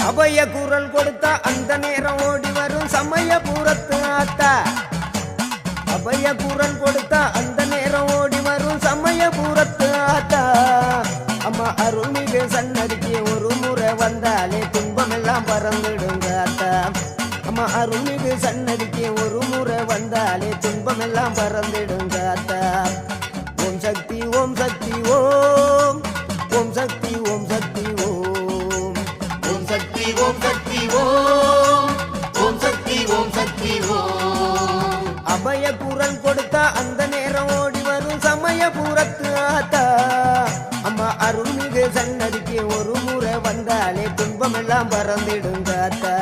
அபய குரல் கொடுத்தா அந்த நேரம் ஓடி வரும் சமயபுரத்து ஆத்தா. அபய குரல் கொடுத்தா அந்த நேரம் ஓடி வரும் சமயபுரத்து ஆத்தா. அம்மா அருள்மிகு சன்னதிக்கு ஒரு முறை வந்தாலே துன்பமெல்லாம் பறந்துடுங்க ஆத்தா. அம்மா அருள்மிகு சன்னதிக்கு ஒரு முறை வந்தாலே துன்பமெல்லாம் பறந்துடுங்க ஆத்தா. ஓம் சக்தி ஓம் சக்தி ஓம், ஓம் சக்தி ஓம் சக்தி ஓம், ஓம் சக்தி ஓம் சக்தி ஓம், ஓம் சக்தி ஓம் சக்தி ஓம். அபய குரல் கொடுத்தா அந்த நேரம் ஓடி வரும் சமயபுரத்து ஆத்தா. அம்மா அருள்மிகு சன்னதிக்கு ஒரு முறை வந்தாலே துன்பமெல்லாம் பறந்துடுங்க ஆத்தா.